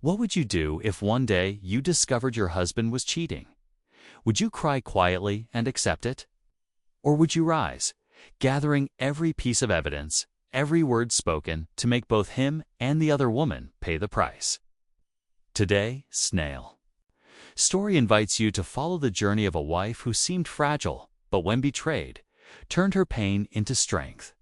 What would you do if one day you discovered your husband was cheating? Would you cry quietly and accept it? Or would you rise, gathering every piece of evidence, every word spoken, to make both him and the other woman pay the price? Today, Snail. Story invites you to follow the journey of a wife who seemed fragile, but when betrayed, turned her pain into strength.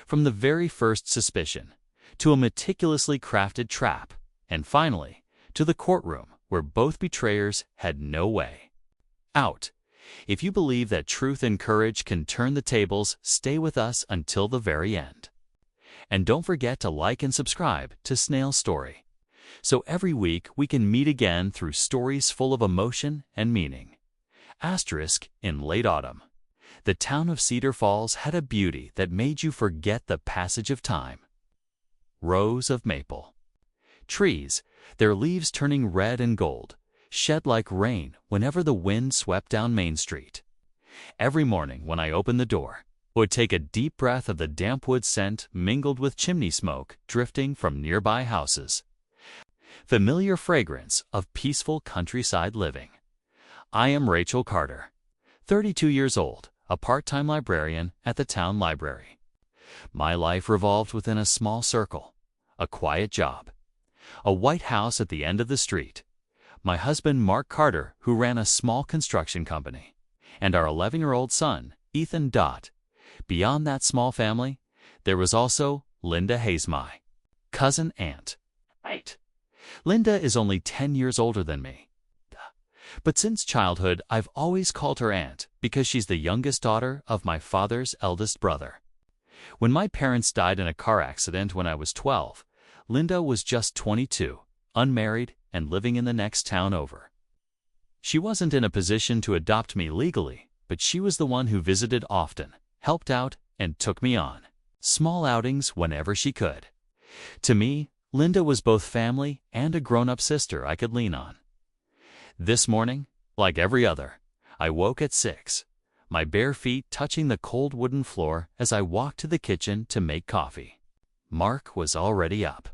From the very first suspicion, to a meticulously crafted trap, and finally, to the courtroom where both betrayers had no way out. If you believe that truth and courage can turn the tables, stay with us until the very end. And don't forget to like and subscribe to Snail's Story, so every week we can meet again through stories full of emotion and meaning. In late autumn, the town of Cedar Falls had a beauty that made you forget the passage of time. Rows of maple trees, their leaves turning red and gold, shed like rain whenever the wind swept down Main Street. Every morning when I opened the door, I would take a deep breath of the damp wood scent mingled with chimney smoke drifting from nearby houses. Familiar fragrance of peaceful countryside living. I am Rachel Carter, 32 years old, a part-time librarian at the town library. My life revolved within a small circle, a quiet job, a white house at the end of the street, my husband Mark Carter, who ran a small construction company, and our 11-year-old son, Ethan. Beyond that small family, there was also Linda Hayes, my cousin aunt. Linda is only 10 years older than me. But since childhood, I've always called her aunt because she's the youngest daughter of my father's eldest brother. When my parents died in a car accident when I was 12, Linda was just 22, unmarried, and living in the next town over. She wasn't in a position to adopt me legally, but she was the one who visited often, helped out, and took me on small outings whenever she could. To me, Linda was both family and a grown-up sister I could lean on. This morning, like every other, I woke at 6, my bare feet touching the cold wooden floor as I walked to the kitchen to make coffee. Mark was already up,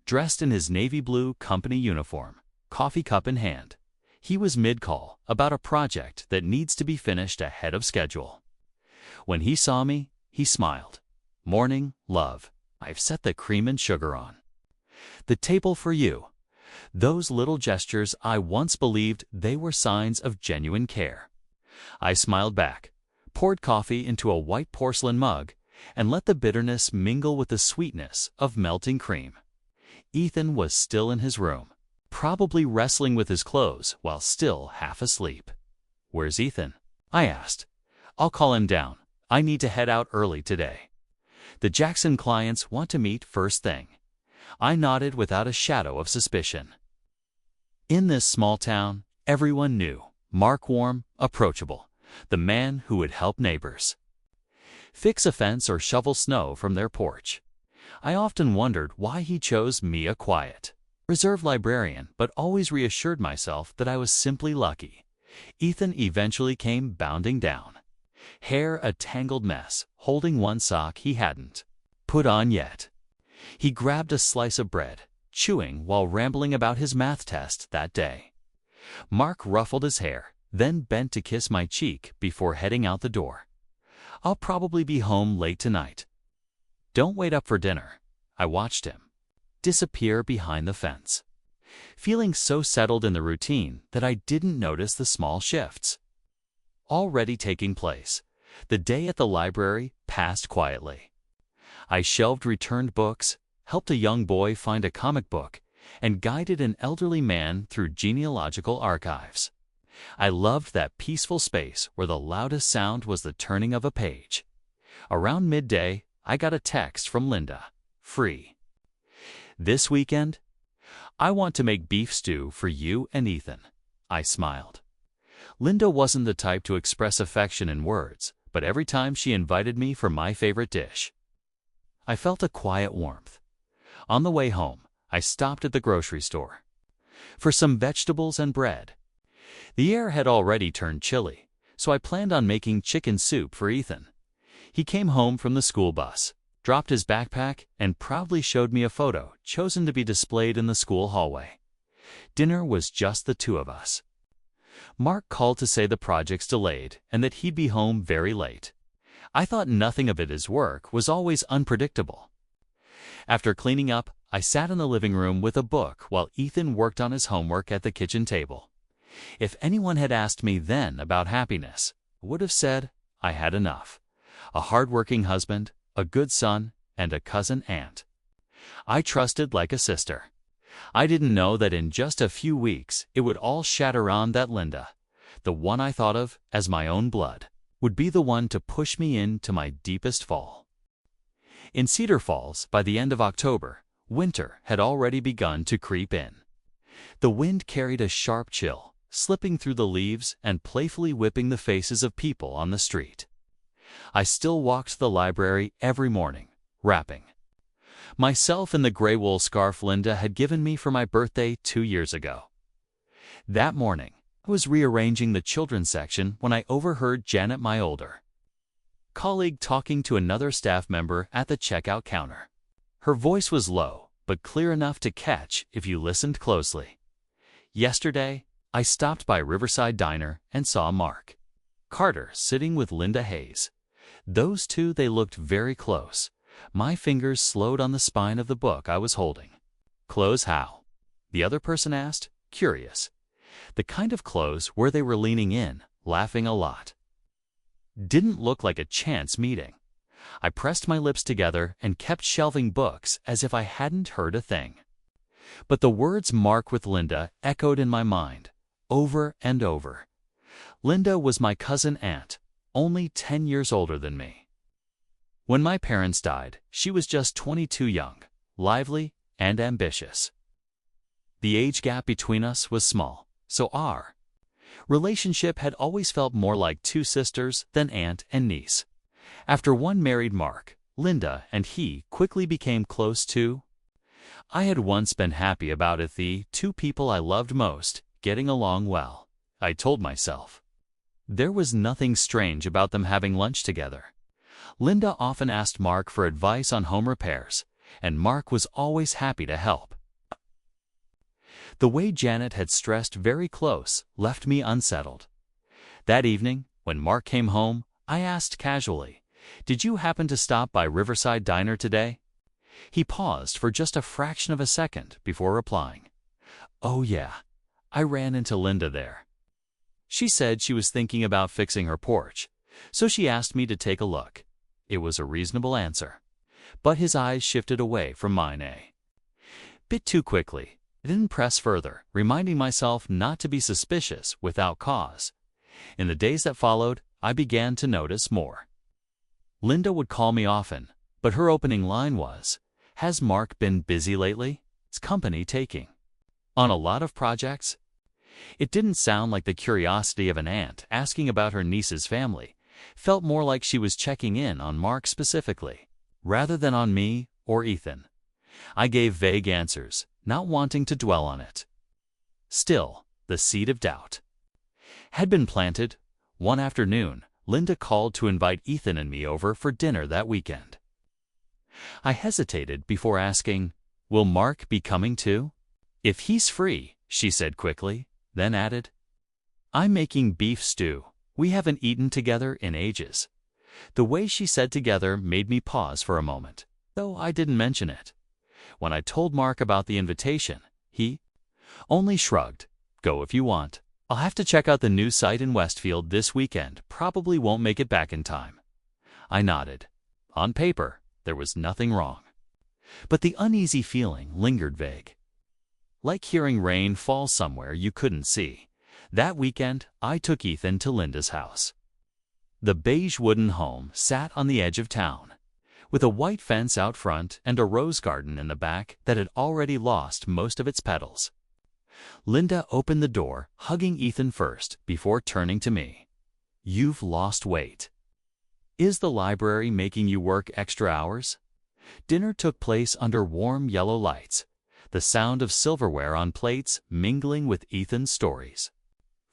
dressed in his navy blue company uniform, coffee cup in hand. He was mid-call about a project that needs to be finished ahead of schedule. When he saw me, he smiled. "Morning, love. I've set the cream and sugar on the table for you." Those little gestures, I once believed they were signs of genuine care. I smiled back, poured coffee into a white porcelain mug, and let the bitterness mingle with the sweetness of melting cream. Ethan was still in his room, probably wrestling with his clothes while still half asleep. "Where's Ethan?" I asked. "I'll call him down. I need to head out early today. The Jackson clients want to meet first thing." I nodded without a shadow of suspicion. In this small town, everyone knew Mark, warm, approachable, the man who would help neighbors fix a fence or shovel snow from their porch. I often wondered why he chose me, a quiet, reserved librarian, but always reassured myself that I was simply lucky. Ethan eventually came bounding down, hair a tangled mess, holding one sock he hadn't put on yet. He grabbed a slice of bread, chewing while rambling about his math test that day. Mark ruffled his hair, then bent to kiss my cheek before heading out the door. "I'll probably be home late tonight. Don't wait up for dinner." I watched him disappear behind the fence, feeling so settled in the routine that I didn't notice the small shifts already taking place. The day at the library passed quietly. I shelved returned books, helped a young boy find a comic book, and guided an elderly man through genealogical archives. I loved that peaceful space where the loudest sound was the turning of a page. Around midday, I got a text from Linda. "Free this weekend? I want to make beef stew for you and Ethan." I smiled. Linda wasn't the type to express affection in words, but every time she invited me for my favorite dish, I felt a quiet warmth. On the way home, I stopped at the grocery store for some vegetables and bread. The air had already turned chilly, so I planned on making chicken soup for Ethan. He came home from the school bus, dropped his backpack, and proudly showed me a photo chosen to be displayed in the school hallway. Dinner was just the two of us. Mark called to say the project's delayed and that he'd be home very late. I thought nothing of it as work was always unpredictable. After cleaning up, I sat in the living room with a book while Ethan worked on his homework at the kitchen table. If anyone had asked me then about happiness, I would have said I had enough. A hard-working husband, a good son, and a cousin aunt I trusted like a sister. I didn't know that in just a few weeks it would all shatter on that Linda, the one I thought of as my own blood, would be the one to push me into my deepest fall. In Cedar Falls, by the end of October, winter had already begun to creep in. The wind carried a sharp chill, slipping through the leaves and playfully whipping the faces of people on the street. I still walked to the library every morning, rapping. Myself in the gray wool scarf Linda had given me for my birthday 2 years ago. That morning, I was rearranging the children's section when I overheard Janet, my older colleague, talking to another staff member at the checkout counter. Her voice was low, but clear enough to catch if you listened closely. Yesterday, I stopped by Riverside Diner and saw Mark Carter sitting with Linda Hayes. Those two, they looked very close. My fingers slowed on the spine of the book I was holding. Close how? The other person asked, curious. The kind of close where they were leaning in, laughing a lot. Didn't look like a chance meeting. I pressed my lips together and kept shelving books as if I hadn't heard a thing. But the words Mark with Linda echoed in my mind, over and over. Linda was my cousin aunt, only 10 years older than me. When my parents died, she was just 22, young, lively, and ambitious. The age gap between us was small, so our relationship had always felt more like two sisters than aunt and niece. After one married Mark, Linda and he quickly became close too. I had once been happy about it, the two people I loved most getting along well. I told myself. There was nothing strange about them having lunch together. Linda often asked Mark for advice on home repairs, and Mark was always happy to help. The way Janet had stressed very close left me unsettled. That evening, when Mark came home, I asked casually, "Did you happen to stop by Riverside Diner today?" He paused for just a fraction of a second before replying, "Oh yeah, I ran into Linda there. She said she was thinking about fixing her porch, so she asked me to take a look." It was a reasonable answer, but his eyes shifted away from mine a bit too quickly. I didn't press further, reminding myself not to be suspicious without cause. In the days that followed, I began to notice more. Linda would call me often, but her opening line was, "Has Mark been busy lately? It's company taking on a lot of projects?" It didn't sound like the curiosity of an aunt asking about her niece's family. Felt more like she was checking in on Mark specifically, rather than on me or Ethan. I gave vague answers, not wanting to dwell on it. Still, the seed of doubt had been planted. One afternoon, Linda called to invite Ethan and me over for dinner that weekend. I hesitated before asking, "Will Mark be coming too?" "If he's free," she said quickly, then added, "I'm making beef stew. We haven't eaten together in ages." The way she said together made me pause for a moment, though I didn't mention it. When I told Mark about the invitation, he only shrugged. "Go if you want. I'll have to check out the new site in Westfield this weekend. Probably won't make it back in time." I nodded. On paper, there was nothing wrong. But the uneasy feeling lingered vague. Like hearing rain fall somewhere you couldn't see. That weekend, I took Ethan to Linda's house. The beige wooden home sat on the edge of town, with a white fence out front and a rose garden in the back that had already lost most of its petals. Linda opened the door, hugging Ethan first before turning to me. "You've lost weight. Is the library making you work extra hours?" Dinner took place under warm yellow lights, the sound of silverware on plates mingling with Ethan's stories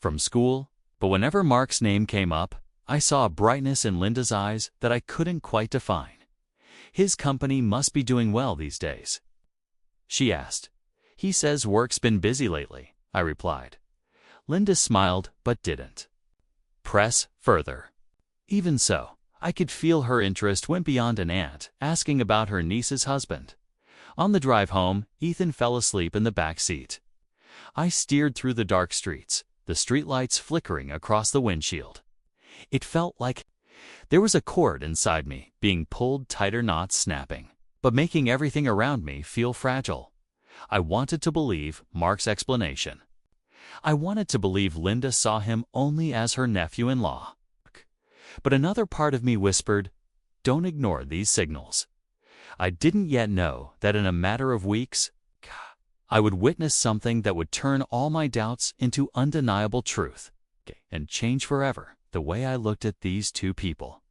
from school, but whenever Mark's name came up, I saw a brightness in Linda's eyes that I couldn't quite define. His company must be doing well these days. She asked. He says work's been busy lately, I replied. Linda smiled but didn't press further. Even so, I could feel her interest went beyond an aunt asking about her niece's husband. On the drive home, Ethan fell asleep in the back seat. I steered through the dark streets, the streetlights flickering across the windshield. It felt like there was a cord inside me being pulled, tighter knots snapping, but making everything around me feel fragile. I wanted to believe Mark's explanation. I wanted to believe Linda saw him only as her nephew-in-law. But another part of me whispered, don't ignore these signals. I didn't yet know that in a matter of weeks, I would witness something that would turn all my doubts into undeniable truth and change forever the way I looked at these two people.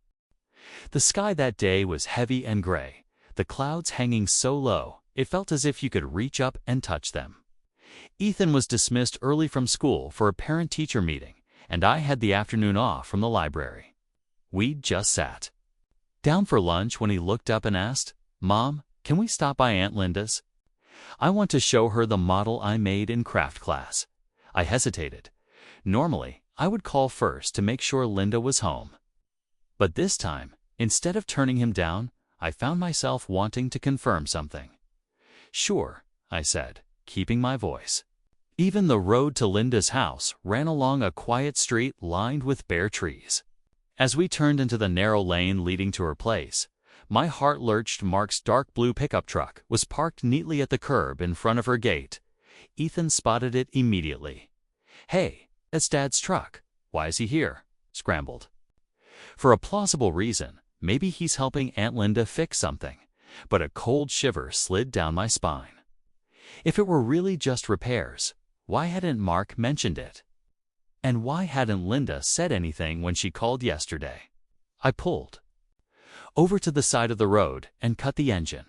The sky that day was heavy and gray, the clouds hanging so low it felt as if you could reach up and touch them. Ethan was dismissed early from school for a parent-teacher meeting, and I had the afternoon off from the library. We'd just sat down for lunch when he looked up and asked, Mom, can we stop by Aunt Linda's? I want to show her the model I made in craft class. I hesitated. Normally, I would call first to make sure Linda was home. But this time, instead of turning him down, I found myself wanting to confirm something. Sure, I said, keeping my voice. Even the road to Linda's house ran along a quiet street lined with bare trees. As we turned into the narrow lane leading to her place, my heart lurched. Mark's dark blue pickup truck was parked neatly at the curb in front of her gate. Ethan spotted it immediately. Hey, that's Dad's truck. Why is he here? Scrambled. For a plausible reason, maybe he's helping Aunt Linda fix something, but a cold shiver slid down my spine. If it were really just repairs, why hadn't Mark mentioned it? And why hadn't Linda said anything when she called yesterday? I pulled over to the side of the road and cut the engine.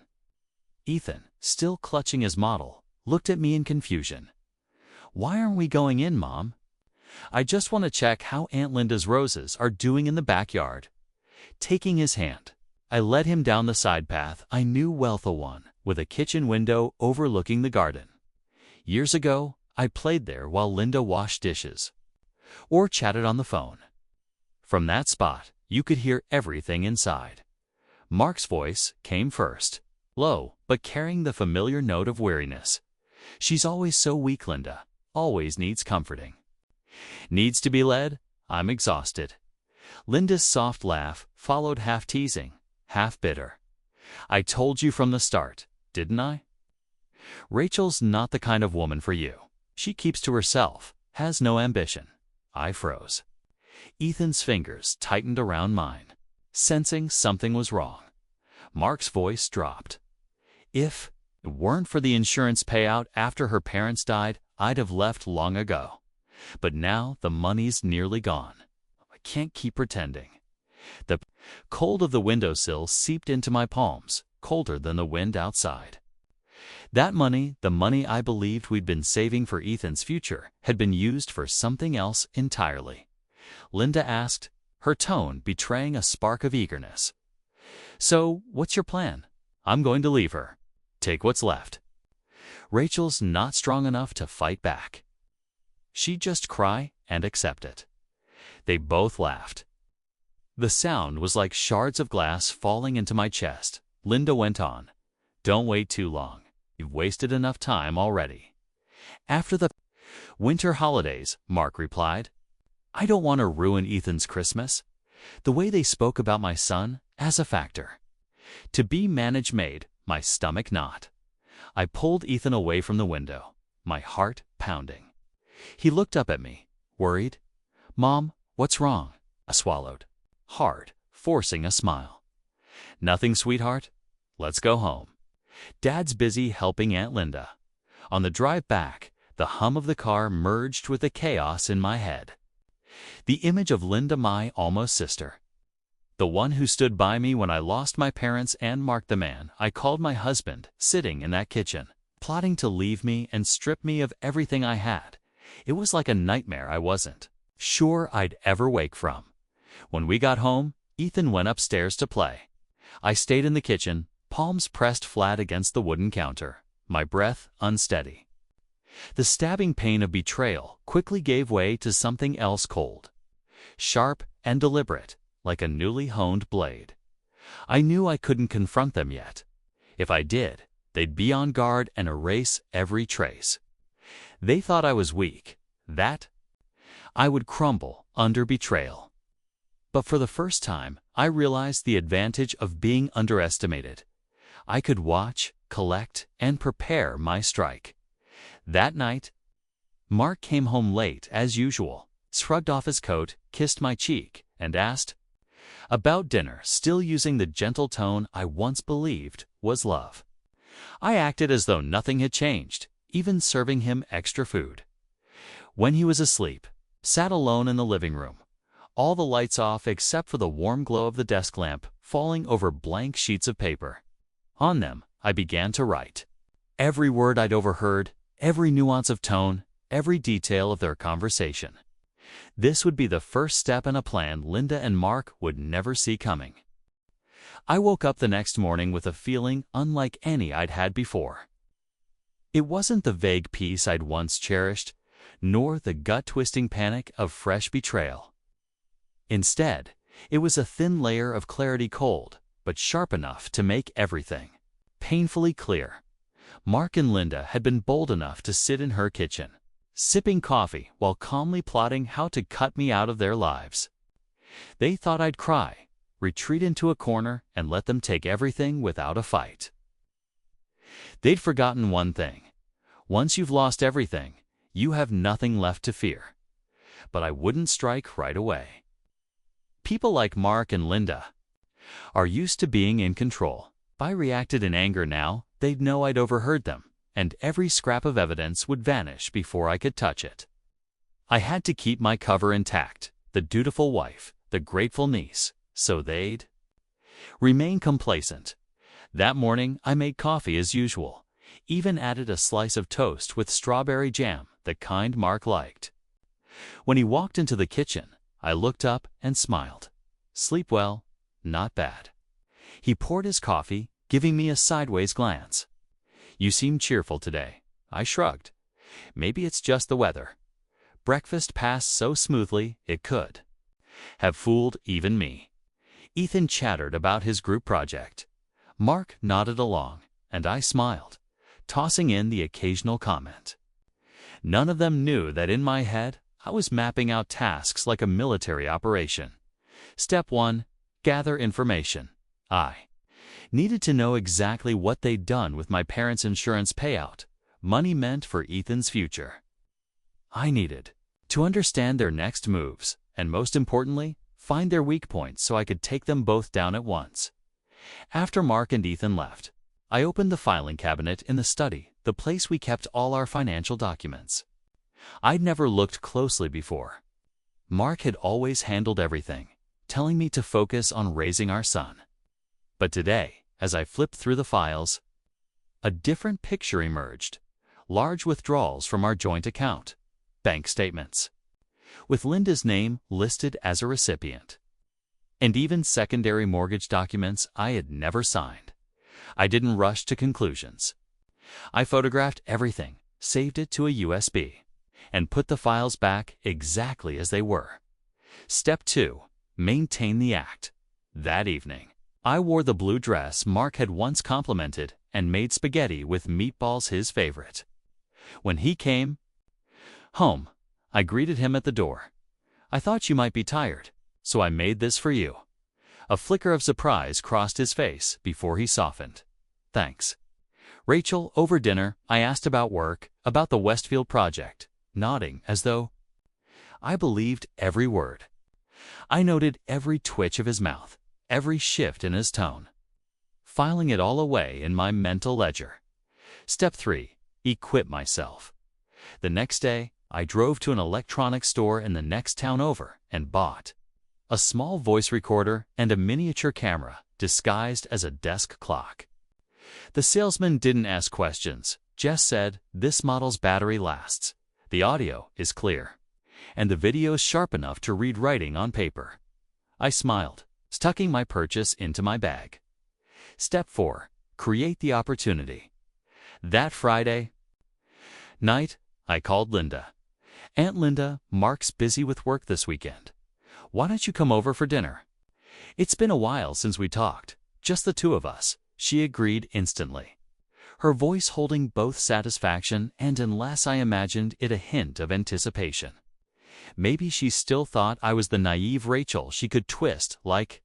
Ethan, still clutching his model, looked at me in confusion. Why aren't we going in, Mom? I just want to check how Aunt Linda's roses are doing in the backyard. Taking his hand, I led him down the side path I knew well, the one with a kitchen window overlooking the garden. Years ago, I played there while Linda washed dishes or chatted on the phone. From that spot, you could hear everything inside. Mark's voice came first, low, but carrying the familiar note of weariness. She's always so weak, Linda. Always needs comforting. Needs to be led? I'm exhausted. Linda's soft laugh followed, half teasing, half bitter. I told you from the start, didn't I? Rachel's not the kind of woman for you. She keeps to herself, has no ambition. I froze. Ethan's fingers tightened around mine, sensing something was wrong. Mark's voice dropped. If it weren't for the insurance payout after her parents died, I'd have left long ago. But now the money's nearly gone. I can't keep pretending. The cold of the windowsill seeped into my palms, colder than the wind outside. That money, the money I believed we'd been saving for Ethan's future, had been used for something else entirely. Linda asked, her tone betraying a spark of eagerness. So, what's your plan? I'm going to leave her. Take what's left. Rachel's not strong enough to fight back. She'd just cry and accept it. They both laughed. The sound was like shards of glass falling into my chest. Linda went on. Don't wait too long. You've wasted enough time already. After the winter holidays, Mark replied. I don't want to ruin Ethan's Christmas. The way they spoke about my son as a factor. To be made my stomach knot. I pulled Ethan away from the window, my heart pounding. He looked up at me, worried. Mom, what's wrong? I swallowed, hard, forcing a smile. Nothing, sweetheart. Let's go home. Dad's busy helping Aunt Linda. On the drive back, the hum of the car merged with the chaos in my head. The image of Linda, my almost sister. The one who stood by me when I lost my parents, and Mark, the man I called my husband, sitting in that kitchen, plotting to leave me and strip me of everything I had. It was like a nightmare I wasn't sure I'd ever wake from. When we got home, Ethan went upstairs to play. I stayed in the kitchen, palms pressed flat against the wooden counter, my breath unsteady. The stabbing pain of betrayal quickly gave way to something else cold, sharp and deliberate, like a newly honed blade. I knew I couldn't confront them yet. If I did, they'd be on guard and erase every trace. They thought I was weak, that I would crumble under betrayal. But for the first time, I realized the advantage of being underestimated. I could watch, collect, and prepare my strike. That night, Mark came home late as usual, shrugged off his coat, kissed my cheek, and asked about dinner, still using the gentle tone I once believed was love. I acted as though nothing had changed, even serving him extra food. When he was asleep, sat alone in the living room, all the lights off except for the warm glow of the desk lamp falling over blank sheets of paper. On them, I began to write. Every word I'd overheard, every nuance of tone, every detail of their conversation. This would be the first step in a plan Linda and Mark would never see coming. I woke up the next morning with a feeling unlike any I'd had before. It wasn't the vague peace I'd once cherished, nor the gut-twisting panic of fresh betrayal. Instead, it was a thin layer of clarity, cold, but sharp enough to make everything painfully clear. Mark and Linda had been bold enough to sit in her kitchen, sipping coffee while calmly plotting how to cut me out of their lives. They thought I'd cry, retreat into a corner, and let them take everything without a fight. They'd forgotten one thing. Once you've lost everything, you have nothing left to fear. But I wouldn't strike right away. People like Mark and Linda are used to being in control. If I reacted in anger now, they'd know I'd overheard them, and every scrap of evidence would vanish before I could touch it. I had to keep my cover intact, the dutiful wife, the grateful niece, so they'd remain complacent. That morning, I made coffee as usual, even added a slice of toast with strawberry jam, the kind Mark liked. When he walked into the kitchen, I looked up and smiled. Sleep well, not bad. He poured his coffee, giving me a sideways glance. You seem cheerful today. I shrugged. Maybe it's just the weather. Breakfast passed so smoothly it could have fooled even me. Ethan chattered about his group project. Mark nodded along, and I smiled, tossing in the occasional comment. None of them knew that in my head, I was mapping out tasks like a military operation. Step 1, gather information. I needed to know exactly what they'd done with my parents' insurance payout, money meant for Ethan's future. I needed to understand their next moves, and most importantly, find their weak points so I could take them both down at once. After Mark and Ethan left, I opened the filing cabinet in the study, the place we kept all our financial documents. I'd never looked closely before. Mark had always handled everything, telling me to focus on raising our son. But today, as I flipped through the files, a different picture emerged. Large withdrawals from our joint account, bank statements, with Linda's name listed as a recipient, and even secondary mortgage documents I had never signed. I didn't rush to conclusions. I photographed everything, saved it to a USB, and put the files back exactly as they were. Step 2, maintain the act. That evening, I wore the blue dress Mark had once complimented and made spaghetti with meatballs his favorite. When he came home, I greeted him at the door. I thought you might be tired, so I made this for you. A flicker of surprise crossed his face before he softened. Thanks. Rachel, over dinner, I asked about work, about the Westfield project, nodding as though I believed every word. I noted every twitch of his mouth, every shift in his tone, filing it all away in my mental ledger. Step 3, equip myself. The next day, I drove to an electronics store in the next town over and bought a small voice recorder and a miniature camera disguised as a desk clock. The salesman didn't ask questions, just said, "This model's battery lasts. The audio is clear, and the video's sharp enough to read writing on paper." I smiled, tucking my purchase into my bag. Step 4. Create the opportunity. That Friday night, I called Linda. "Aunt Linda, Mark's busy with work this weekend. Why don't you come over for dinner?" "It's been a while since we talked, just the two of us," she agreed instantly, her voice holding both satisfaction and, unless I imagined it, a hint of anticipation. Maybe she still thought I was the naive Rachel she could twist like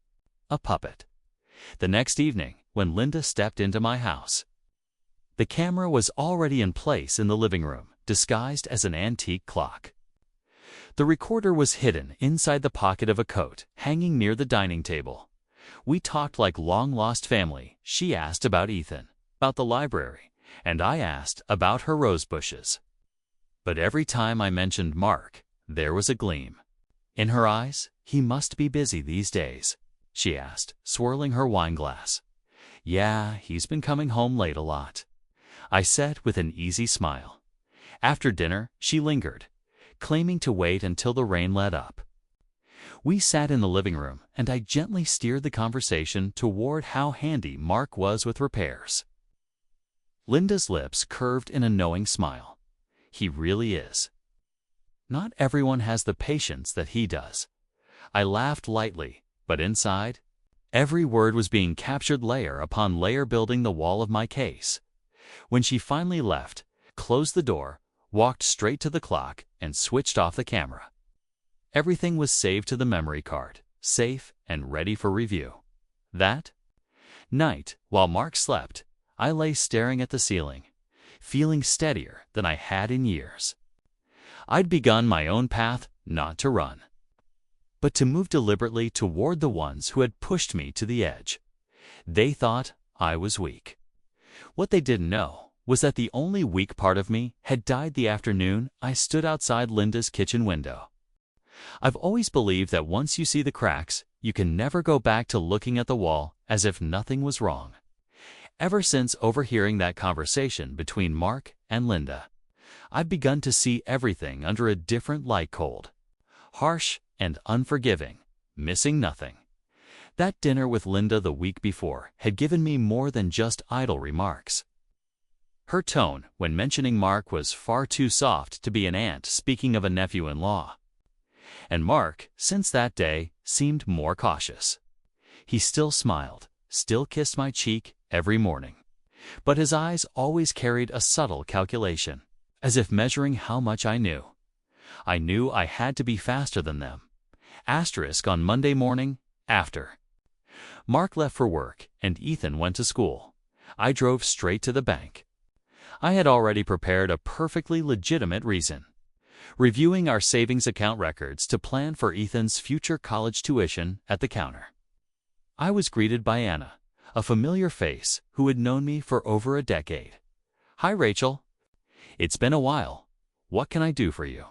a puppet. The next evening, when Linda stepped into my house, the camera was already in place in the living room, disguised as an antique clock. The recorder was hidden inside the pocket of a coat, hanging near the dining table. We talked like long-lost family. She asked about Ethan, about the library, and I asked about her rose bushes. But every time I mentioned Mark, there was a gleam in her eyes. "He must be busy these days," she asked, swirling her wine glass. "Yeah, he's been coming home late a lot," I said with an easy smile. After dinner, she lingered, claiming to wait until the rain let up. We sat in the living room, and I gently steered the conversation toward how handy Mark was with repairs. Linda's lips curved in a knowing smile. "He really is. Not everyone has the patience that he does." I laughed lightly, but inside, every word was being captured layer upon layer, building the wall of my case. When she finally left, closed the door, walked straight to the clock, and switched off the camera, everything was saved to the memory card, safe and ready for review. That night, while Mark slept, I lay staring at the ceiling, feeling steadier than I had in years. I'd begun my own path, not to run, but to move deliberately toward the ones who had pushed me to the edge. They thought I was weak. What they didn't know was that the only weak part of me had died the afternoon I stood outside Linda's kitchen window. I've always believed that once you see the cracks, you can never go back to looking at the wall as if nothing was wrong. Ever since overhearing that conversation between Mark and Linda, I've begun to see everything under a different light, cold, harsh, and unforgiving, missing nothing. That dinner with Linda the week before had given me more than just idle remarks. Her tone when mentioning Mark was far too soft to be an aunt speaking of a nephew-in-law. And Mark, since that day, seemed more cautious. He still smiled, still kissed my cheek every morning, but his eyes always carried a subtle calculation, as if measuring how much I knew. I knew I had to be faster than them. Asterisk on Monday morning, after Mark left for work and Ethan went to school, I drove straight to the bank. I had already prepared a perfectly legitimate reason, reviewing our savings account records to plan for Ethan's future college tuition. At the counter, I was greeted by Anna, a familiar face who had known me for over a decade. "Hi, Rachel. It's been a while. What can I do for you?"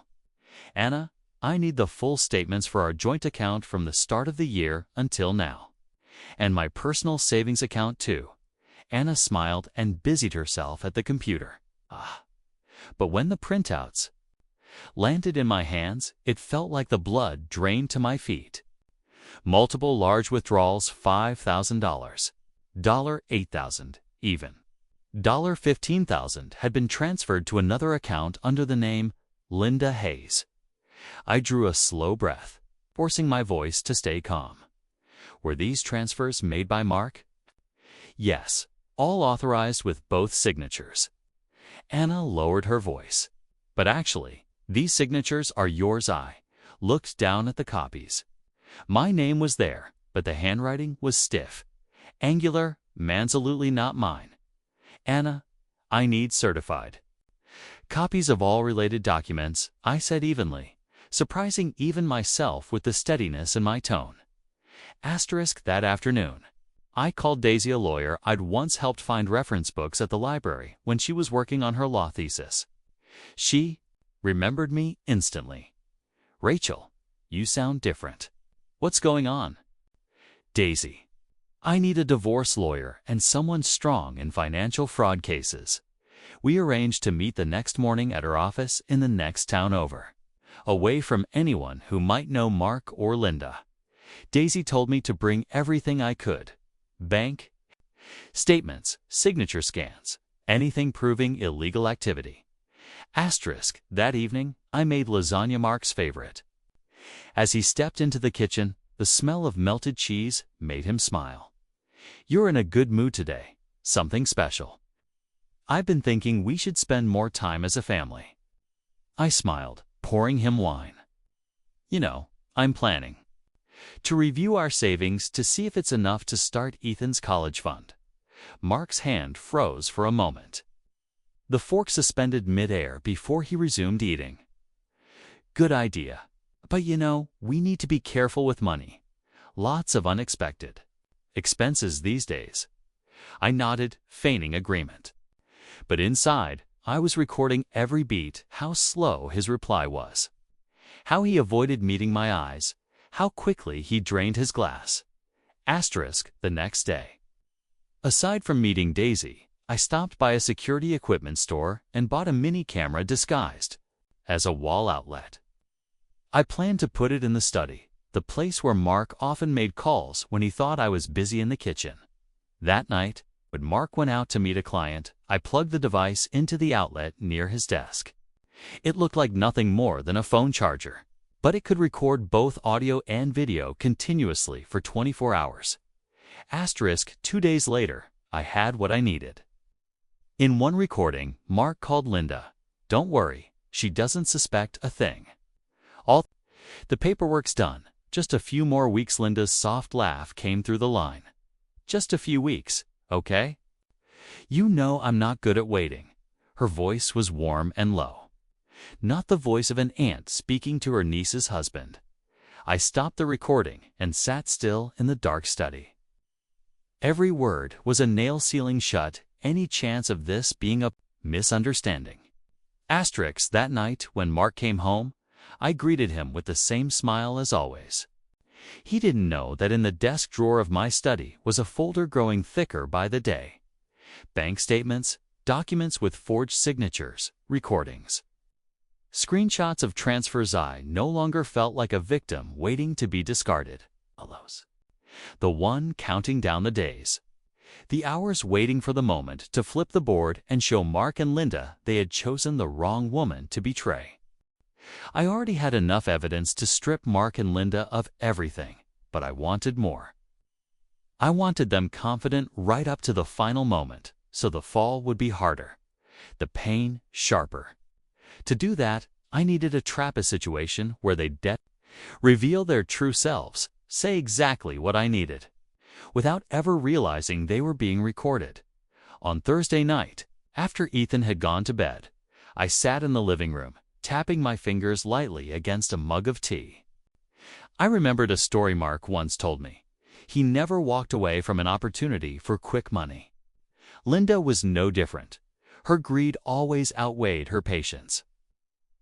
"Anna, I need the full statements for our joint account from the start of the year until now. And my personal savings account, too." Anna smiled and busied herself at the computer. But when the printouts landed in my hands, it felt like the blood drained to my feet. Multiple large withdrawals, $5,000, $8,000 even. $15,000 had been transferred to another account under the name Linda Hayes. I drew a slow breath, forcing my voice to stay calm. Were these transfers made by Mark? Yes, all authorized with both signatures. Anna lowered her voice. "But actually, these signatures are yours." I looked down at the copies. My name was there, but the handwriting was stiff, angular, absolutely not mine. "Anna, I need certified copies of all related documents," I said evenly, surprising even myself with the steadiness in my tone. Asterisk that afternoon, I called Daisy, a lawyer I'd once helped find reference books at the library when she was working on her law thesis. She remembered me instantly. "Rachel, you sound different. What's going on?" "Daisy, I need a divorce lawyer and someone strong in financial fraud cases." We arranged to meet the next morning at her office in the next town over, away from anyone who might know Mark or Linda. Daisy told me to bring everything I could: bank, Statements, signature scans, anything proving illegal activity. Asterisk, that evening, I made lasagna Mark's favorite. As he stepped into the kitchen, the smell of melted cheese made him smile. You're in a good mood today. Something special. I've been thinking we should spend more time as a family. I smiled, pouring him wine. You know, I'm planning to review our savings to see if it's enough to start Ethan's college fund. Mark's hand froze for a moment. The fork suspended mid-air before he resumed eating. Good idea. But you know, we need to be careful with money. Lots of unexpected expenses these days. I nodded, feigning agreement. But inside, I was recording every beat how slow his reply was. How he avoided meeting my eyes. How quickly he drained his glass. Asterisk, the next day. Aside from meeting Daisy, I stopped by a security equipment store and bought a mini camera disguised as a wall outlet. I planned to put it in the study, the place where Mark often made calls when he thought I was busy in the kitchen. That night, when Mark went out to meet a client, I plugged the device into the outlet near his desk. It looked like nothing more than a phone charger, but it could record both audio and video continuously for 24 hours. Asterisk, 2 days later, I had what I needed. In one recording, Mark called Linda. Don't worry, she doesn't suspect a thing. All the paperwork's done. Just a few more weeks. Linda's soft laugh came through the line. Just a few weeks, okay? You know I'm not good at waiting. Her voice was warm and low. Not the voice of an aunt speaking to her niece's husband. I stopped the recording and sat still in the dark study. Every word was a nail sealing shut any chance of this being a misunderstanding. Asterisk, that night when Mark came home, I greeted him with the same smile as always. He didn't know that in the desk drawer of my study was a folder growing thicker by the day. Bank statements, documents with forged signatures, recordings. Screenshots of transfers. I no longer felt like a victim waiting to be discarded. The one counting down the days. The hours waiting for the moment to flip the board and show Mark and Linda they had chosen the wrong woman to betray. I already had enough evidence to strip Mark and Linda of everything, but I wanted more. I wanted them confident right up to the final moment, so the fall would be harder, the pain sharper. To do that, I needed a trap a situation where they'd reveal their true selves, say exactly what I needed, without ever realizing they were being recorded. On Thursday night, after Ethan had gone to bed, I sat in the living room, tapping my fingers lightly against a mug of tea. I remembered a story Mark once told me. He never walked away from an opportunity for quick money. Linda was no different. Her greed always outweighed her patience.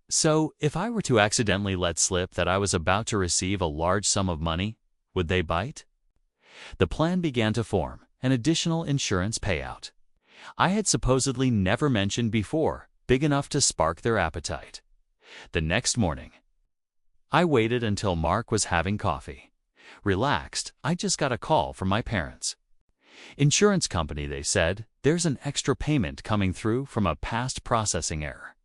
So, if I were to accidentally let slip that I was about to receive a large sum of money, would they bite? The plan began to form, an additional insurance payout. I had supposedly never mentioned before, big enough to spark their appetite. The next morning, I waited until Mark was having coffee. Relaxed, I just got a call from my parents. Insurance company, they said, there's an extra payment coming through from a past processing error.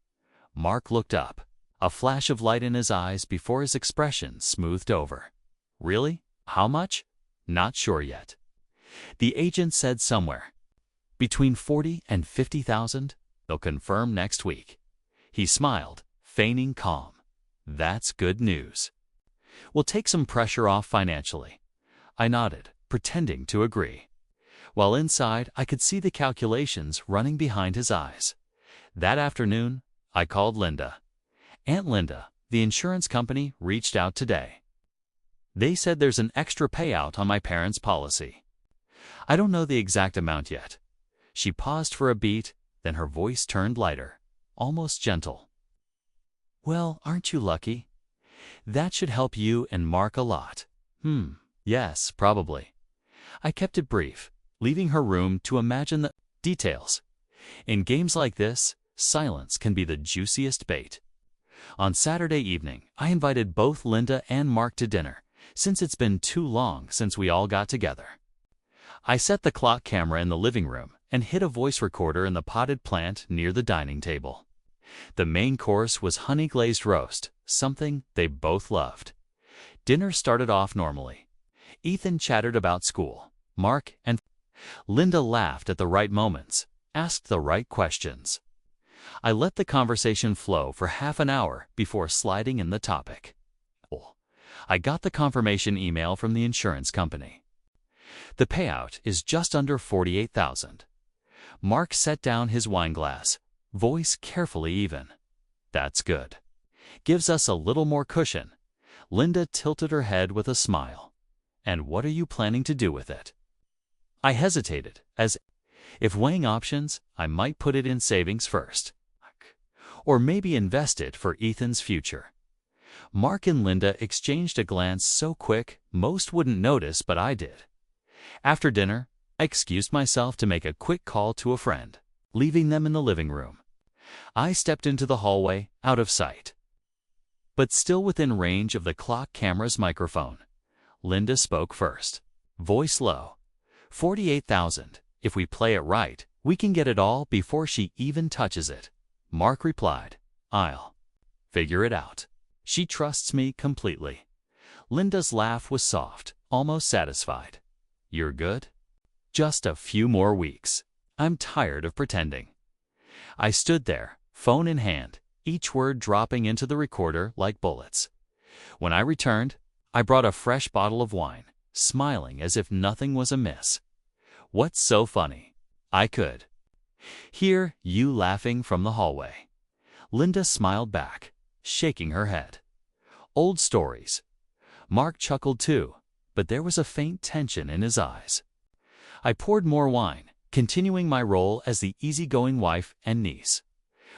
Mark looked up, a flash of light in his eyes before his expression smoothed over. Really? How much? Not sure yet. The agent said somewhere between 40 and 50,000. They'll confirm next week. He smiled, feigning calm. That's good news. We'll take some pressure off financially. I nodded, pretending to agree. While inside, I could see the calculations running behind his eyes. That afternoon, I called Linda. Aunt Linda, the insurance company reached out today. They said there's an extra payout on my parents' policy. I don't know the exact amount yet. She paused for a beat, then her voice turned lighter, almost gentle. Well, aren't you lucky? That should help you and Mark a lot. Yes, probably. I kept it brief, leaving her room to imagine the details. In games like this, silence can be the juiciest bait. On Saturday evening, I invited both Linda and Mark to dinner, since it's been too long since we all got together. I set the clock camera in the living room and hid a voice recorder in the potted plant near the dining table. The main course was honey-glazed roast, something they both loved. Dinner started off normally. Ethan chattered about school. Mark and Linda laughed at the right moments, asked the right questions. I let the conversation flow for half an hour before sliding in the topic. I got the confirmation email from the insurance company. The payout is just under $48,000. Mark set down his wine glass, voice carefully even. That's good. Gives us a little more cushion. Linda tilted her head with a smile. And what are you planning to do with it? I hesitated, as if weighing options, I might put it in savings first. Or maybe invest it for Ethan's future. Mark and Linda exchanged a glance so quick most wouldn't notice, but I did. After dinner, I excused myself to make a quick call to a friend, leaving them in the living room. I stepped into the hallway, out of sight, but still within range of the clock camera's microphone. Linda spoke first, voice low. 48,000. If we play it right, we can get it all before she even touches it. Mark replied, I'll figure it out. She trusts me completely. Linda's laugh was soft, almost satisfied. You're good? Just a few more weeks. I'm tired of pretending. I stood there, phone in hand, each word dropping into the recorder like bullets. When I returned, I brought a fresh bottle of wine, smiling as if nothing was amiss. What's so funny? I could hear you laughing from the hallway. Linda smiled back, shaking her head. Old stories. Mark chuckled too, but there was a faint tension in his eyes. I poured more wine, continuing my role as the easygoing wife and niece.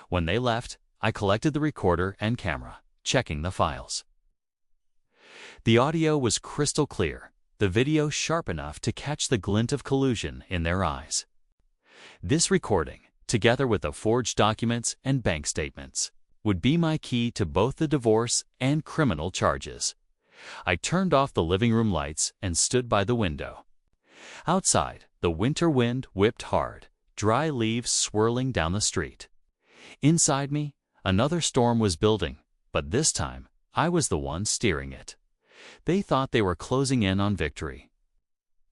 When they left, I collected the recorder and camera, checking the files. The audio was crystal clear, the video sharp enough to catch the glint of collusion in their eyes. This recording, together with the forged documents and bank statements, would be my key to both the divorce and criminal charges. I turned off the living room lights and stood by the window. Outside, the winter wind whipped hard, dry leaves swirling down the street. Inside me, another storm was building, but this time, I was the one steering it. They thought they were closing in on victory.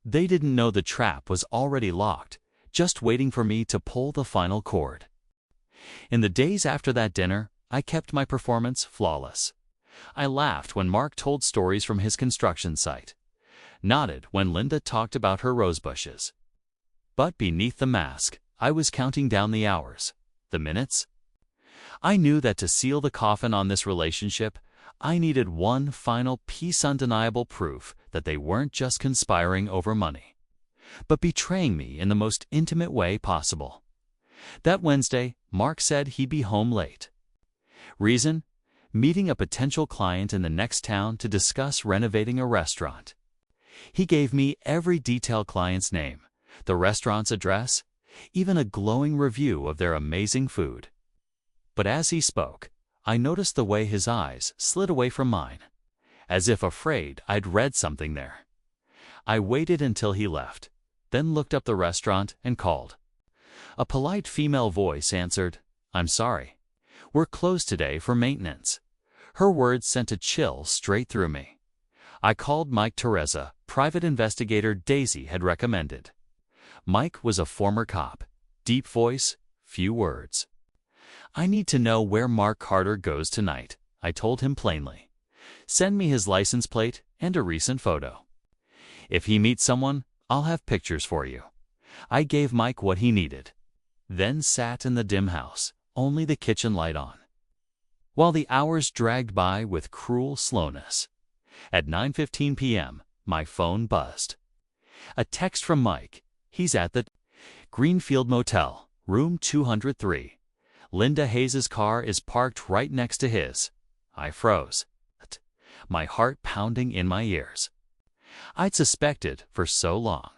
They didn't know the trap was already locked, just waiting for me to pull the final cord. In the days after that dinner, I kept my performance flawless. I laughed when Mark told stories from his construction site, nodded when Linda talked about her rosebushes. But beneath the mask, I was counting down the hours, the minutes. I knew that to seal the coffin on this relationship, I needed one final piece, undeniable proof that they weren't just conspiring over money, but betraying me in the most intimate way possible. That Wednesday, Mark said he'd be home late. Reason? Meeting a potential client in the next town to discuss renovating a restaurant. He gave me every detailed client's name, the restaurant's address, even a glowing review of their amazing food. But as he spoke, I noticed the way his eyes slid away from mine, as if afraid I'd read something there. I waited until he left, then looked up the restaurant and called. A polite female voice answered, I'm sorry. We're closed today for maintenance. Her words sent a chill straight through me. I called Mike Teresa, private investigator Daisy had recommended. Mike was a former cop. Deep voice, few words. I need to know where Mark Carter goes tonight, I told him plainly. Send me his license plate and a recent photo. If he meets someone, I'll have pictures for you. I gave Mike what he needed, then sat in the dim house, only the kitchen light on, while the hours dragged by with cruel slowness. At 9:15 p.m., my phone buzzed. A text from Mike. He's at the Greenfield Motel, room 203. Linda Hayes' car is parked right next to his. I froze, my heart pounding in my ears. I'd suspected for so long.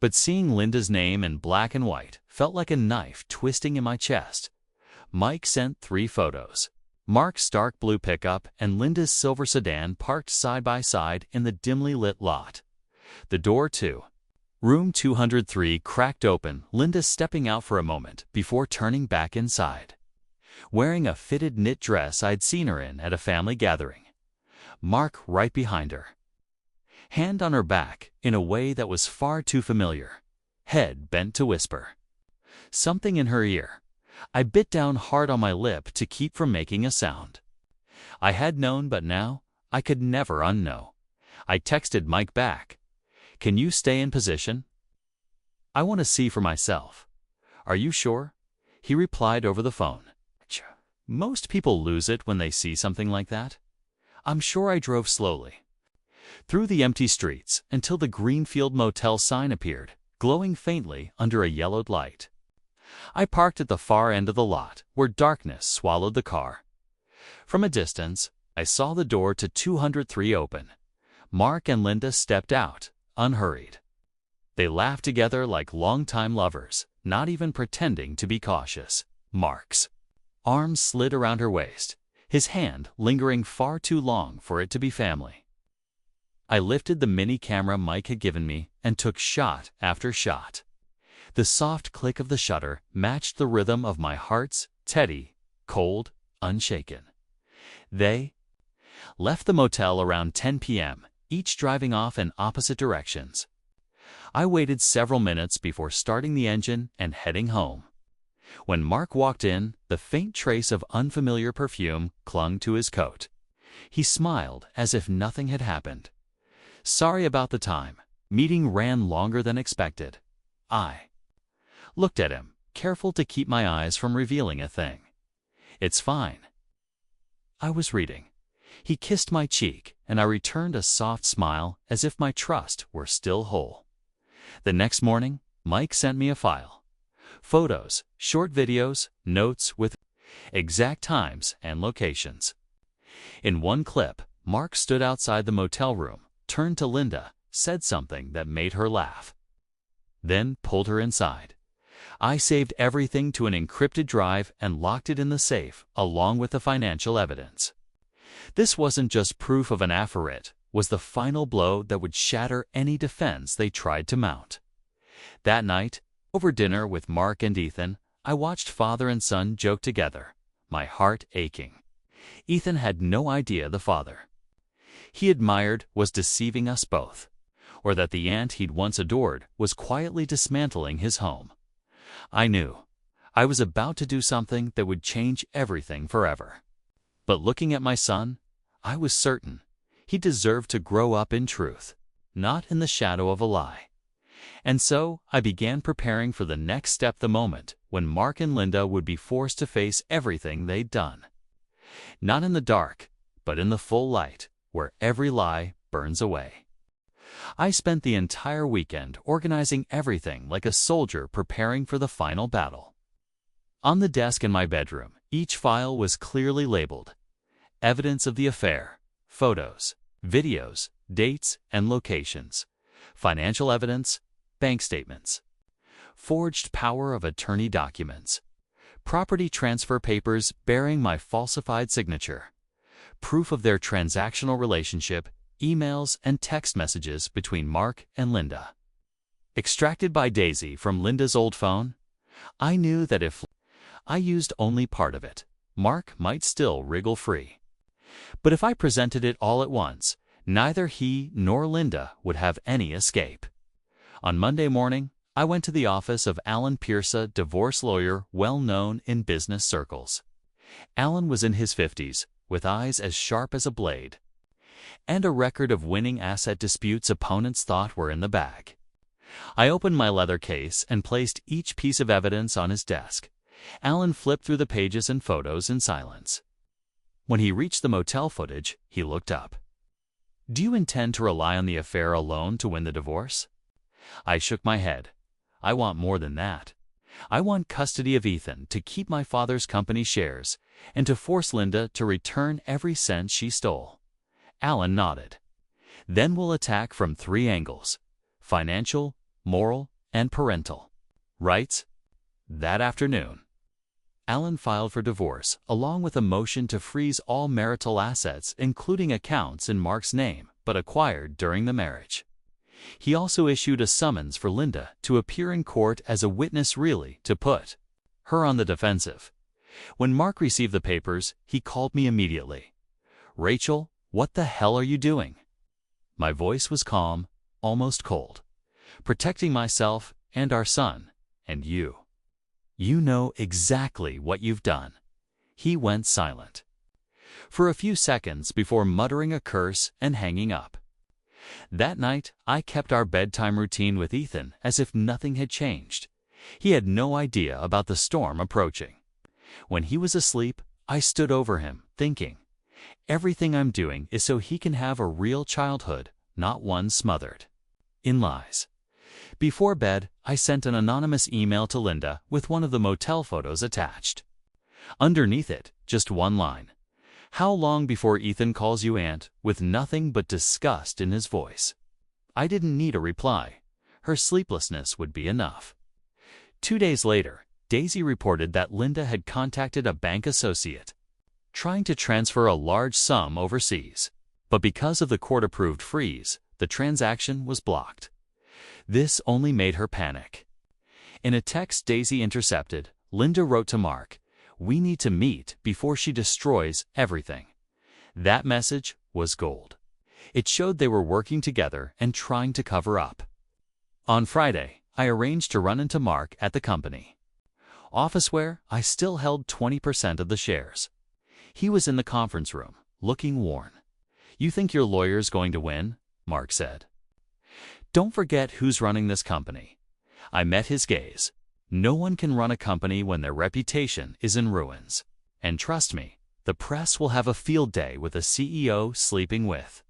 But seeing Linda's name in black and white felt like a knife twisting in my chest. Mike sent 3 photos. Mark's dark blue pickup and Linda's silver sedan parked side by side in the dimly lit lot. The door, too. Room 203 cracked open, Linda stepping out for a moment before turning back inside. Wearing a fitted knit dress I'd seen her in at a family gathering. Mark right behind her. Hand on her back in a way that was far too familiar. Head bent to whisper. Something in her ear. I bit down hard on my lip to keep from making a sound. I had known, but now I could never unknow. I texted Mike back. Can you stay in position? I want to see for myself. Are you sure? He replied over the phone. Most people lose it when they see something like that. I'm sure I drove slowly through the empty streets until the Greenfield Motel sign appeared, glowing faintly under a yellowed light. I parked at the far end of the lot, where darkness swallowed the car. From a distance, I saw the door to 203 open. Mark and Linda stepped out, unhurried. They laughed together like longtime lovers, not even pretending to be cautious. Mark's arms slid around her waist, his hand lingering far too long for it to be family. I lifted the mini camera Mike had given me and took shot after shot. The soft click of the shutter matched the rhythm of my heart's steady, cold, unshaken. They left the motel around 10 p.m., each driving off in opposite directions. I waited several minutes before starting the engine and heading home. When Mark walked in, the faint trace of unfamiliar perfume clung to his coat. He smiled as if nothing had happened. Sorry about the time. Meeting ran longer than expected. I looked at him, careful to keep my eyes from revealing a thing. It's fine. I was reading. He kissed my cheek, and I returned a soft smile as if my trust were still whole. The next morning, Mike sent me a file. Photos, short videos, notes with exact times and locations. In one clip, Mark stood outside the motel room, turned to Linda, said something that made her laugh, then pulled her inside. I saved everything to an encrypted drive and locked it in the safe, along with the financial evidence. This wasn't just proof of an affair, it was the final blow that would shatter any defense they tried to mount. That night, over dinner with Mark and Ethan, I watched father and son joke together, my heart aching. Ethan had no idea the father he admired was deceiving us both, or that the aunt he'd once adored was quietly dismantling his home. I knew I was about to do something that would change everything forever. But looking at my son, I was certain he deserved to grow up in truth, not in the shadow of a lie. And so I began preparing for the next step, the moment when Mark and Linda would be forced to face everything they'd done. Not in the dark, but in the full light, where every lie burns away. I spent the entire weekend organizing everything like a soldier preparing for the final battle. On the desk in my bedroom, each file was clearly labeled: evidence of the affair, photos, videos, dates, and locations, financial evidence, bank statements, forged power of attorney documents, property transfer papers bearing my falsified signature, proof of their transactional relationship, emails and text messages between Mark and Linda. Extracted by Daisy from Linda's old phone, I knew that if I used only part of it, Mark might still wriggle free. But if I presented it all at once, neither he nor Linda would have any escape. On Monday morning, I went to the office of Alan Pierce, a divorce lawyer well known in business circles. Alan was in his 50s, with eyes as sharp as a blade, and a record of winning asset disputes opponents thought were in the bag. I opened my leather case and placed each piece of evidence on his desk. Alan flipped through the pages and photos in silence. When he reached the motel footage, he looked up. "Do you intend to rely on the affair alone to win the divorce?" I shook my head. "I want more than that. I want custody of Ethan to keep my father's company shares and to force Linda to return every cent she stole." Alan nodded. "Then we'll attack from 3 angles: financial, moral, and parental. Rights?" That afternoon, Alan filed for divorce, along with a motion to freeze all marital assets, including accounts in Mark's name, but acquired during the marriage. He also issued a summons for Linda to appear in court as a witness, really to put her on the defensive. When Mark received the papers, he called me immediately. "Rachel, what the hell are you doing?" My voice was calm, almost cold. "Protecting myself and our son, and you. You know exactly what you've done." He went silent for a few seconds before muttering a curse and hanging up. That night, I kept our bedtime routine with Ethan as if nothing had changed. He had no idea about the storm approaching. When he was asleep, I stood over him, thinking, everything I'm doing is so he can have a real childhood, not one smothered in lies. Before bed, I sent an anonymous email to Linda with one of the motel photos attached. Underneath it, just one line. "How long before Ethan calls you aunt?" with nothing but disgust in his voice. I didn't need a reply. Her sleeplessness would be enough. 2 days later, Daisy reported that Linda had contacted a bank associate, trying to transfer a large sum overseas. But because of the court-approved freeze, the transaction was blocked. This only made her panic. In a text Daisy intercepted, Linda wrote to Mark, "We need to meet before she destroys everything." That message was gold. It showed they were working together and trying to cover up. On Friday, I arranged to run into Mark at the company. Officeware, I still held 20% of the shares. He was in the conference room, looking worn. "You think your lawyer's going to win?" Mark said. "Don't forget who's running this company." I met his gaze. No one can run a company when their reputation is in ruins. And trust me, the press will have a field day with a CEO sleeping with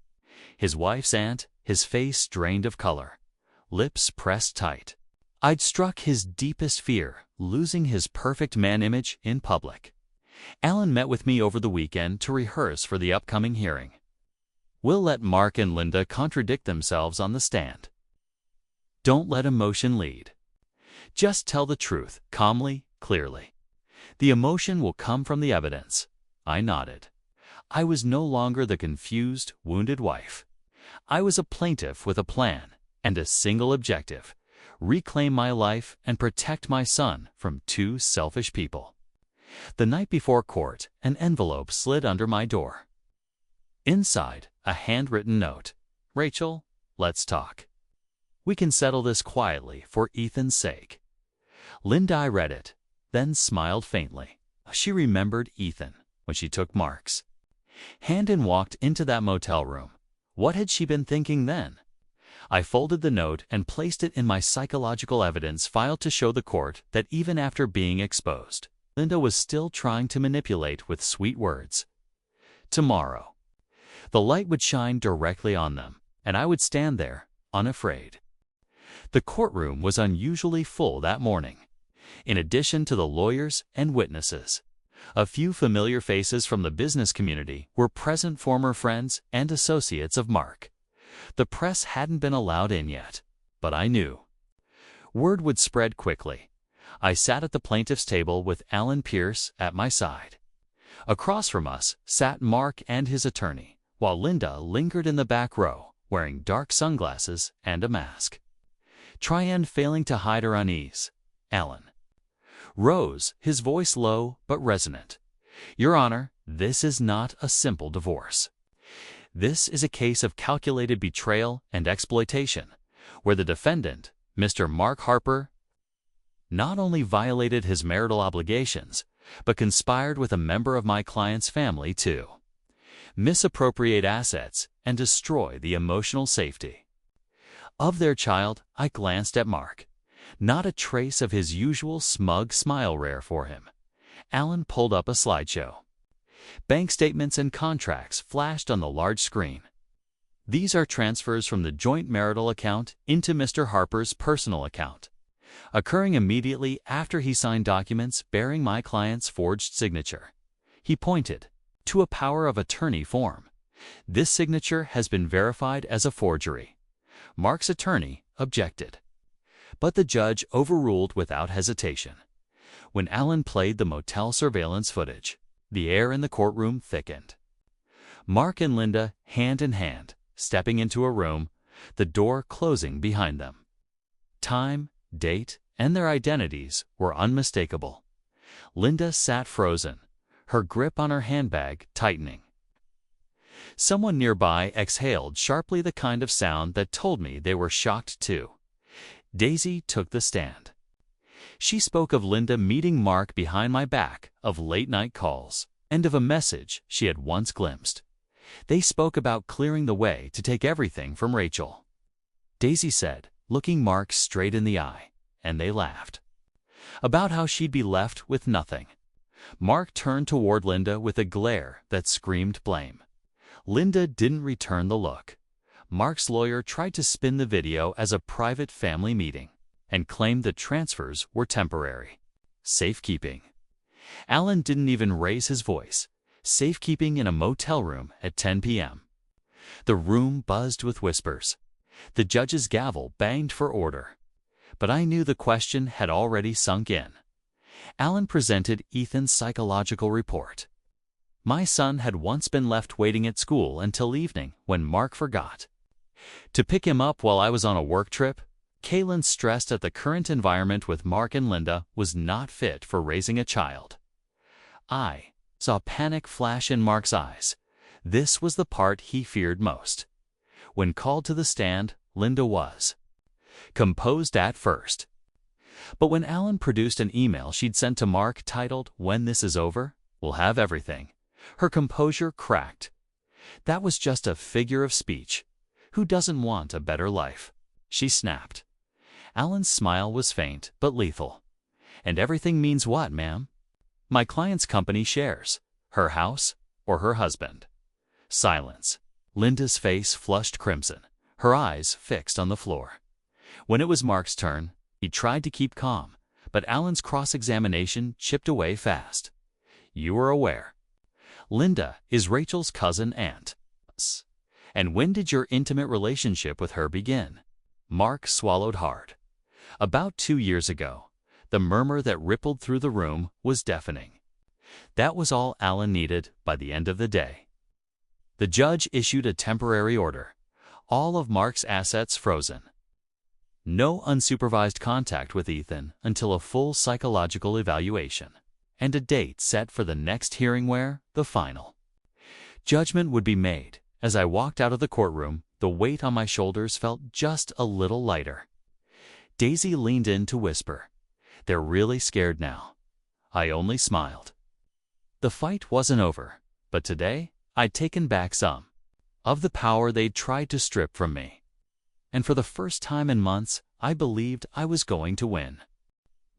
his wife's aunt, his face drained of color, lips pressed tight. I'd struck his deepest fear, losing his perfect man image in public. Alan met with me over the weekend to rehearse for the upcoming hearing. We'll let Mark and Linda contradict themselves on the stand. Don't let emotion lead. Just tell the truth, calmly, clearly. The emotion will come from the evidence. I nodded. I was no longer the confused, wounded wife. I was a plaintiff with a plan and a single objective: reclaim my life and protect my son from two selfish people. The night before court, an envelope slid under my door. Inside, a handwritten note. "Rachel, let's talk. We can settle this quietly for Ethan's sake." Linda read it, then smiled faintly. She remembered Ethan when she took Mark's hand and walked into that motel room. What had she been thinking then? I folded the note and placed it in my psychological evidence file to show the court that even after being exposed, Linda was still trying to manipulate with sweet words. Tomorrow, the light would shine directly on them, and I would stand there, unafraid. The courtroom was unusually full that morning. In addition to the lawyers and witnesses, a few familiar faces from the business community were present, former friends and associates of Mark. The press hadn't been allowed in yet, but I knew word would spread quickly. I sat at the plaintiff's table with Alan Pierce at my side. Across from us sat Mark and his attorney, while Linda lingered in the back row, wearing dark sunglasses and a mask. Tryon failing to hide her unease. Alan rose, his voice low but resonant. "Your Honor, this is not a simple divorce. This is a case of calculated betrayal and exploitation, where the defendant, Mr. Mark Harper, not only violated his marital obligations, but conspired with a member of my client's family to misappropriate assets and destroy the emotional safety of their child." I glanced at Mark. Not a trace of his usual smug smile rare for him. Alan pulled up a slideshow. Bank statements and contracts flashed on the large screen. "These are transfers from the joint marital account into Mr. Harper's personal account, occurring immediately after he signed documents bearing my client's forged signature." He pointed to a power of attorney form. "This signature has been verified as a forgery." Mark's attorney objected, but the judge overruled without hesitation. When Alan played the motel surveillance footage, the air in the courtroom thickened. Mark and Linda, hand in hand, stepping into a room, the door closing behind them. Time, date, and their identities were unmistakable. Linda sat frozen, her grip on her handbag tightening. Someone nearby exhaled sharply, the kind of sound that told me they were shocked too. Daisy took the stand. She spoke of Linda meeting Mark behind my back, of late-night calls, and of a message she had once glimpsed. They spoke about clearing the way to take everything from Rachel. Daisy said, looking Mark straight in the eye, and they laughed. About how she'd be left with nothing. Mark turned toward Linda with a glare that screamed blame. Linda didn't return the look. Mark's lawyer tried to spin the video as a private family meeting and claimed the transfers were temporary. Safekeeping. Alan didn't even raise his voice. Safekeeping in a motel room at 10 p.m. The room buzzed with whispers. The judge's gavel banged for order. But I knew the question had already sunk in. Alan presented Ethan's psychological report. My son had once been left waiting at school until evening when Mark forgot to pick him up while I was on a work trip. Kaylin stressed that the current environment with Mark and Linda was not fit for raising a child. I saw panic flash in Mark's eyes. This was the part he feared most. When called to the stand, Linda was composed at first. But when Alan produced an email she'd sent to Mark titled, "When this is over, we'll have everything," her composure cracked. That was just a figure of speech. Who doesn't want a better life? She snapped. Alan's smile was faint but lethal. And everything means what, ma'am? My client's company shares, her house, or her husband. Silence. Linda's face flushed crimson, her eyes fixed on the floor. When it was Mark's turn, he tried to keep calm, but Alan's cross-examination chipped away fast. You are aware. Linda is Rachel's cousin aunt. And when did your intimate relationship with her begin? Mark swallowed hard. About 2 years ago. The murmur that rippled through the room was deafening. That was all Alan needed by the end of the day. The judge issued a temporary order. All of Mark's assets frozen. No unsupervised contact with Ethan until a full psychological evaluation, and a date set for the next hearing where, the final judgment would be made. As I walked out of the courtroom, the weight on my shoulders felt just a little lighter. Daisy leaned in to whisper, "They're really scared now." I only smiled. The fight wasn't over, but today I'd taken back some of the power they'd tried to strip from me. And for the first time in months, I believed I was going to win.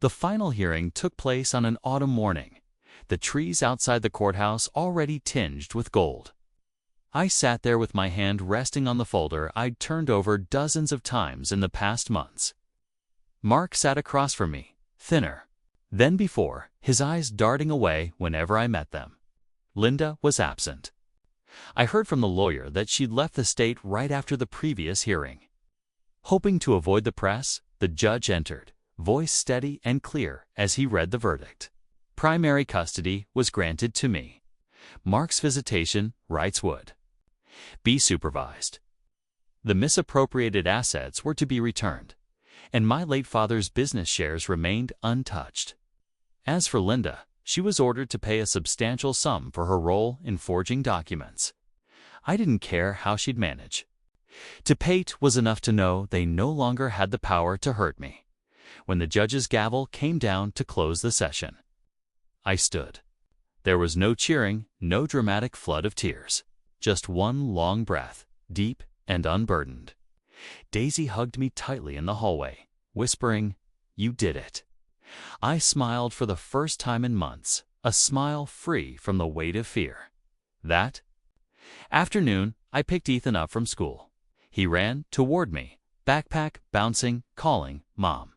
The final hearing took place on an autumn morning, the trees outside the courthouse already tinged with gold. I sat there with my hand resting on the folder I'd turned over dozens of times in the past months. Mark sat across from me, thinner than before, his eyes darting away whenever I met them. Linda was absent. I heard from the lawyer that she'd left the state right after the previous hearing. Hoping to avoid the press, the judge entered, voice steady and clear as he read the verdict. Primary custody was granted to me. Mark's visitation rights would be supervised. The misappropriated assets were to be returned, and my late father's business shares remained untouched. As for Linda, she was ordered to pay a substantial sum for her role in forging documents. I didn't care how she'd manage. To pay was enough to know they no longer had the power to hurt me. When the judge's gavel came down to close the session, I stood. There was no cheering, no dramatic flood of tears. Just one long breath, deep and unburdened. Daisy hugged me tightly in the hallway, whispering, "You did it." I smiled for the first time in months, a smile free from the weight of fear. That afternoon, I picked Ethan up from school. He ran toward me, backpack bouncing, calling, "Mom."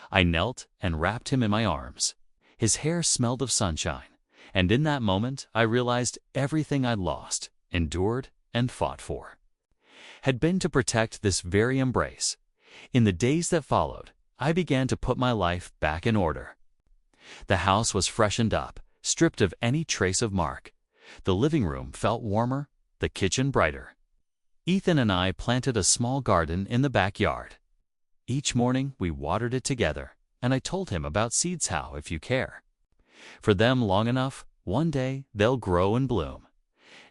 I knelt and wrapped him in my arms. His hair smelled of sunshine, and in that moment I realized everything I'd lost, endured, and fought for had been to protect this very embrace. In the days that followed, I began to put my life back in order. The house was freshened up, stripped of any trace of Mark. The living room felt warmer, the kitchen brighter. Ethan and I planted a small garden in the backyard. Each morning we watered it together, and I told him about seeds. How, if you care for them long enough, one day they'll grow and bloom.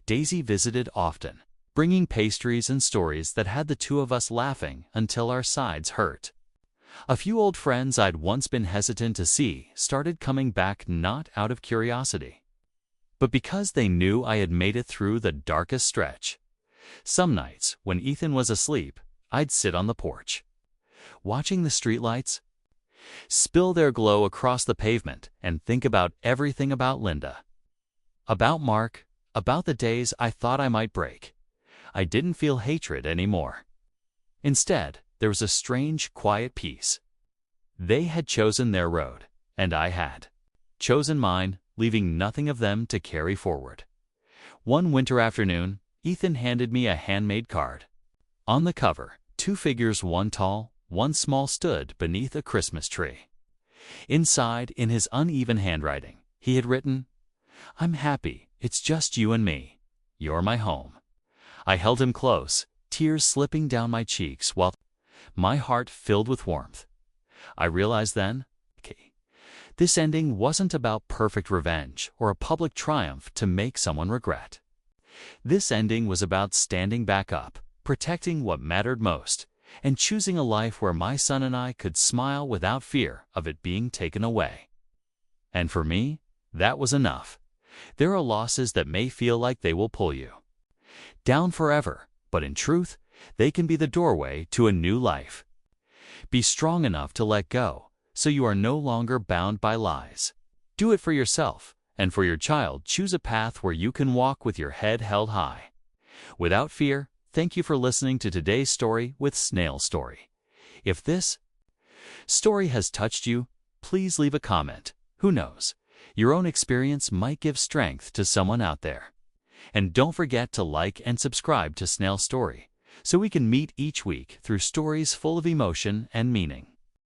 Daisy visited often, bringing pastries and stories that had the two of us laughing until our sides hurt. A few old friends I'd once been hesitant to see started coming back, not out of curiosity, but because they knew I had made it through the darkest stretch. Some nights, when Ethan was asleep, I'd sit on the porch, watching the streetlights spill their glow across the pavement, and think about everything: about Linda, about Mark, about the days I thought I might break. I didn't feel hatred anymore. Instead, there was a strange, quiet peace. They had chosen their road, and I had chosen mine, leaving nothing of them to carry forward. One winter afternoon, Ethan handed me a handmade card. On the cover, two figures, one tall, one small, stood beneath a Christmas tree. Inside, in his uneven handwriting, he had written, "I'm happy, it's just you and me. You're my home." I held him close, tears slipping down my cheeks while my heart filled with warmth. I realized then, this ending wasn't about perfect revenge or a public triumph to make someone regret. This ending was about standing back up, protecting what mattered most, and choosing a life where my son and I could smile without fear of it being taken away. And for me, that was enough. There are losses that may feel like they will pull you down forever, but in truth, they can be the doorway to a new life. Be strong enough to let go, so you are no longer bound by lies. Do it for yourself, and for your child. Choose a path where you can walk with your head held high, without fear. Thank you for listening to today's story with Snail Story. If this story has touched you, please leave a comment. Who knows, your own experience might give strength to someone out there. And don't forget to like and subscribe to Snail Story, so we can meet each week through stories full of emotion and meaning.